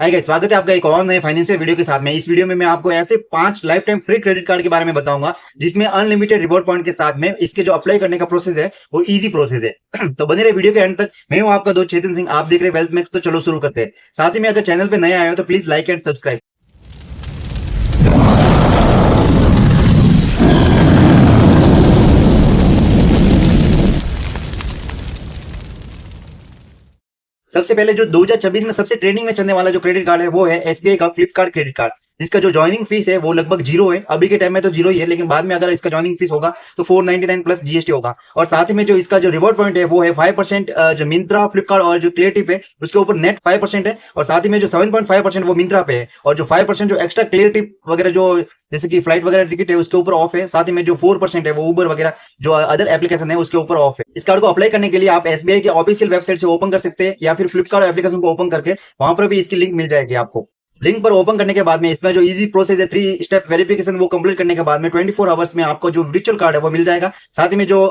Hi guys, स्वागत है आपका एक और नए फाइनेंशियल वीडियो के साथ में। इस वीडियो में मैं आपको ऐसे 5 life time free credit card के बारे में बताऊंगा जिसमें अनलिमिटेड रिवॉर्ड पॉइंट के साथ में इसके जो अप्लाई करने का प्रोसेस है वो इजी प्रोसेस है। तो बने रहे वीडियो के एंड तक। मैं हूं आपका दोस्त चेतन सिंह, आप देख रहे हैं वेल्थ मैक्स। तो चलो शुरू करते हैं। साथ ही में अगर चैनल पे नए आए हो तो प्लीज लाइक एंड सब्सक्राइब। सबसे पहले जो 2026 में सबसे ट्रेंडिंग में चलने वाला जो क्रेडिट कार्ड है वो है एसबीआई का फ्लिपकार्ट क्रेडिट कार्ड, जिसका जो ज्वाइनिंग फीस है वो लगभग जीरो है। अभी के टाइम में तो जीरो ही है, लेकिन बाद में अगर इसका ज्वाइनिंग फीस होगा तो 499 प्लस जीएसटी होगा। और साथ ही में जो इसका जो रिवॉर्ड पॉइंट है वो है 5%। जो मिंत्रा, फ्लिपकार्ट और जो क्रिएटिव है उसके ऊपर नेट 5% है। और साथ ही में जो 7.5% वो मिंत्रा पे है, और जो 5% जो एक्स्ट्रा क्रिएटिव वगैरह जो जैसे कि फ्लाइट वगैरह टिकट है उसके ऊपर ऑफ है। साथ ही में जो 4% है वो उबर वगैरह जो अदर एप्लीकेशन है उसके ऊपर ऑफ है। इस कार्ड को अप्लाई करने के लिए आप एसबीआई के ऑफिशियल वेबसाइट से ओपन कर सकते हैं, या फिर फ्लिपकार्ट एप्लीकेशन को ओपन करके वहां पर भी इसकी लिंक मिल जाएगी आपको। लिंक पर ओपन करने के बाद में इसमें जो इजी प्रोसेस है 3 स्टेप वेरिफिकेशन वो कंप्लीट करने के बाद में 24 आवर्स में आपको जो वर्चुअल कार्ड है वो मिल जाएगा। साथ ही में जो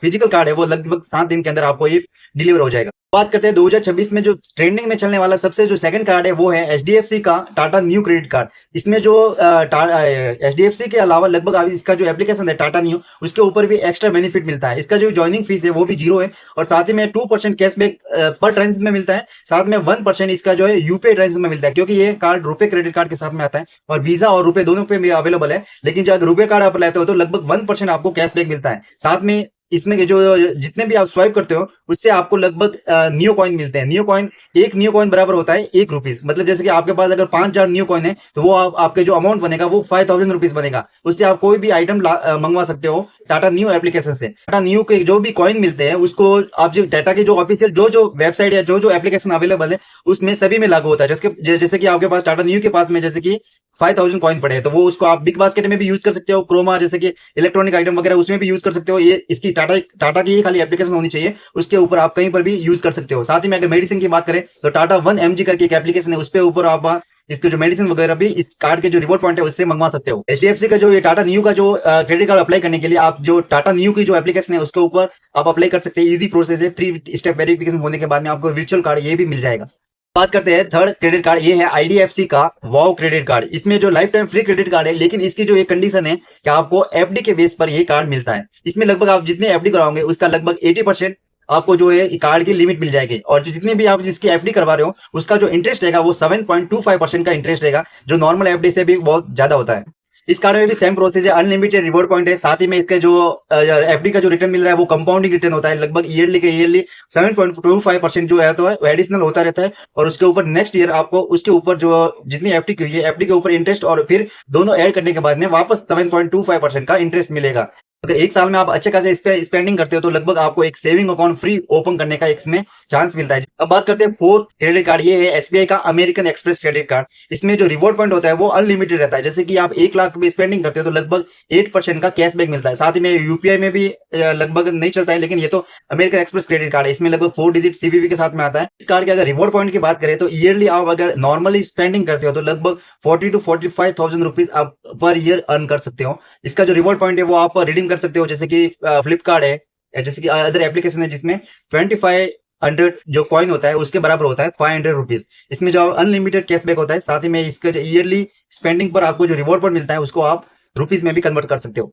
फिजिकल कार्ड है वो लगभग 7 दिन के अंदर आपको ये डिलीवर हो जाएगा। बात करते हैं 2026 में जो ट्रेंडिंग में चलने वाला सबसे जो सेकंड कार्ड है वो है एचडीएफसी का टाटा न्यू क्रेडिट कार्ड। इसमें जो एचडीएफसी के अलावा लगभग अभी इसका जो एप्लीकेशन है टाटा न्यू, उसके ऊपर भी एक्स्ट्रा बेनिफिट मिलता है। इसका जो ज्वाइनिंग फीस है वो भी जीरो है, और साथ ही में 2% कैशबैक पर ट्रांजेक्शन में मिलता है। साथ में 1% इसका जो है यूपीआई ट्रांजेक्शन में मिलता है, क्योंकि ये कार्ड रुपए क्रेडिट कार्ड के साथ में आता है और वीजा और रुपए दोनों पे भी अवेलेबल है। लेकिन जो अगर रुपए कार्ड आप लेते हो तो लगभग 1% आपको कैशबैक मिलता है। साथ में इसमें के जो जितने भी आप स्वाइप करते हो उससे आपको लगभग न्यू कॉइन मिलते हैं। न्यू कॉइन, एक न्यू कॉइन बराबर होता है 1 रुपीज। मतलब जैसे कि आपके पास अगर 5000 न्यू कॉइन है तो वो आपके जो अमाउंट बनेगा वो 5000 रुपीज बनेगा। उससे आप कोई भी आइटम मंगवा सकते हो टाटा न्यू एप्लीकेशन से। टाटा न्यू के जो भी कॉइन मिलते हैं उसको आप जो टाटा की जो ऑफिशियल जो वेबसाइट या जो एप्लीकेशन अवेलेबल है उसमें सभी में लागू होता है। जैसे कि आपके पास टाटा न्यू के पास में जैसे कि 5000 कॉइन पड़े हैं तो वो उसको आप बिग बास्केट में भी यूज कर सकते हो, क्रोमा जैसे कि इलेक्ट्रॉनिक आइटम वगैरह उसमें भी यूज कर सकते हो। ये इसकी टाटा की खाली एप्लीकेशन होनी चाहिए, उसके ऊपर आप कहीं पर भी यूज कर सकते हो। साथ ही में अगर मेडिसिन की बात करें तो टाटा 1mg करके एक एप्लीकेशन है, उसके ऊपर आप इसके जो मेडिसिन वगैरह भी इस कार्ड के जो रिवॉर्ड पॉइंट है उससे मंगवा सकते हो। एचडीएफसी का जो ये टाटा न्यू का जो क्रेडिट कार्ड अप्लाई करने के लिए आप जो टाटा न्यू की जो एप्लीकेशन है उसके ऊपर आप अप्लाई कर सकते हैं। इजी प्रोसेस है, 3 स्टेप वेरिफिकेशन होने के बाद में आपको वर्चुअल कार्ड ये भी मिल जाएगा। बात करते हैं थर्ड क्रेडिट कार्ड, ये है आईडीएफसी का वाओ क्रेडिट कार्ड। इसमें जो life time free credit card है, लेकिन इसकी जो एक कंडीशन है कि आपको एफडी के बेस पर ये कार्ड मिलता है। इसमें लगभग आप जितने एफडी कराओगे उसका लगभग 80% आपको जो है कार्ड की लिमिट मिल जाएगी, और जो जितने भी आप जिसकी एफडी करवा रहे हो उसका जो इंटरेस्ट रहेगा वो 7.25% का इंटरेस्ट रहेगा, जो नॉर्मल एफडी से भी बहुत ज्यादा होता है। इस कार्ड में भी सेम प्रोसेस है, अनलिमिटेड रिवॉर्ड पॉइंट है। साथ ही में इसके जो एफडी का जो रिटर्न मिल रहा है वो कंपाउंडिंग रिटर्न होता है। लगभग ईयरली 7.25% जो है तो एडिशनल होता रहता है, और उसके ऊपर नेक्स्ट ईयर आपको उसके ऊपर जो जितनी एफडी की हुई है एफडी के ऊपर इंटरेस्ट और फिर दोनों ऐड करने के बाद में वापस 7.25% का इंटरेस्ट मिलेगा। अगर एक साल में आप अच्छे खासे इस पे स्पेंडिंग करते हो तो लगभग आपको एक सेविंग अकाउंट फ्री ओपन करने का इसमें चांस मिलता है। अब बात करते हैं फोर्थ क्रेडिट कार्ड, ये है एसबीआई का अमेरिकन एक्सप्रेस क्रेडिट कार्ड। इसमें जो रिवॉर्ड पॉइंट होता है वो अनलिमिटेड रहता है। जैसे कि आप 1 लाख रुपए स्पेंडिंग करते हो तो लगभग 8% का कैशबैक मिलता है। साथ ही में यूपीआई में भी लगभग नहीं चलता है, लेकिन ये तो अमेरिकन एक्सप्रेस क्रेडिट कार्ड है, इसमें लगभग 4 डिजिट सीवीवी के साथ में आता है। इस कार्ड के अगर रिवॉर्ड पॉइंट की बात करें तो ईयरली आप अगर नॉर्मली स्पेंडिंग करते हो तो लगभग 40 to 45,000 रुपीज आप पर ईयर अर्न कर सकते हो। इसका जो रिवॉर्ड पॉइंट है वो आप रिडीम कर सकते हो, जैसे कि फ्लिपकार्ट है, जैसे कि अदर एप्लीकेशन है जिसमें 2500 जो कॉइन होता है उसके बराबर होता है 500 रुपीज। इसमें जो अनलिमिटेड कैशबैक होता है। साथ ही में इसका जो ईयरली स्पेंडिंग पर आपको जो रिवॉर्ड पॉइंट मिलता है उसको आप रुपीज में भी कन्वर्ट कर सकते हो।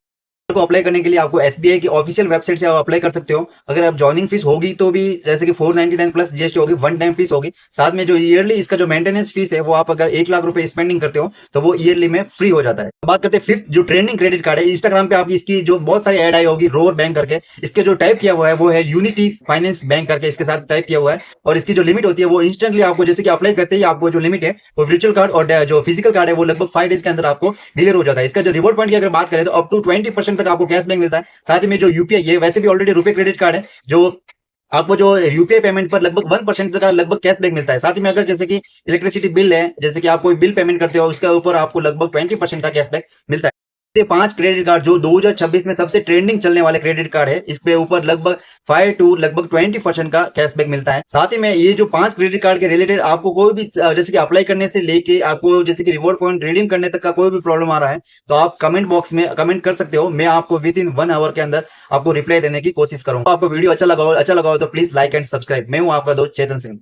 को अप्लाई करने के लिए आपको एसबीआई की ऑफिशियल वेबसाइट से आप अप्लाई कर सकते हो। अगर आप ज्वाइनिंग फीस होगी तो भी जैसे कि 499 प्लस जीएसटी होगी, 1 टाइम फीस होगी। साथ में जो ईयरली इसका जो मेंटेनेंस फीस है वो आप अगर 1 लाख रुपए स्पेंडिंग करते हो तो वो ईयरली में फ्री हो जाता है। बात करते हैं फिफ्थ जो ट्रेंडिंग क्रेडिट कार्ड है, इंस्टाग्राम पे आपकी इसकी जो बहुत सारी एड आई होगी रोर बैंक करके, इसके जो टाइप किया हुआ है वो है यूनिटी फाइनेंस बैंक करके इसके साथ टाइप किया हुआ है। और इसकी जो लिमिट होती है वो इंस्टेंटली आपको जैसे कि अप्लाई करते ही आपको जो लिमिट है वो वर्चुअल कार्ड और जो फिजिकल कार्ड है वो लगभग 5 डेज के अंदर आपको डिलीवर हो जाता है। इसका जो रिवॉर्ड पॉइंट की अगर बात करें तो अप टू 20% तक आपको कैशबैक मिलता है। साथ ही में जो यूपीआई है वैसे भी ऑलरेडी रुपए क्रेडिट कार्ड है, जो आपको जो यूपीआई पेमेंट पर लगभग 1% का लगभग कैशबैक मिलता है। साथ ही में अगर जैसे कि इलेक्ट्रिसिटी बिल है, जैसे कि आप कोई बिल पेमेंट करते हो उसके ऊपर आपको लगभग 20% का कैशबैक मिलता है। ये 5 क्रेडिट कार्ड जो 2026 में सबसे ट्रेंडिंग चलने वाले क्रेडिट कार्ड है, इस पे ऊपर लगभग 5 to लगभग 20% का कैशबैक मिलता है। साथ ही में ये जो 5 क्रेडिट कार्ड के रिलेटेड आपको कोई भी जैसे कि अप्लाई करने से लेके आपको जैसे कि रिवॉर्ड पॉइंट रिडीम करने तक का कोई भी प्रॉब्लम आ रहा है तो आप कमेंट बॉक्स में कमेंट कर सकते हो। मैं आपको विद इन 1 आवर के अंदर आपको रिप्लाई देने की कोशिश करूंगा। आपको वीडियो अच्छा लगा हो तो प्लीज लाइक एंड सब्सक्राइब। मैं हूं आपका दोस्त चेतन सिंह।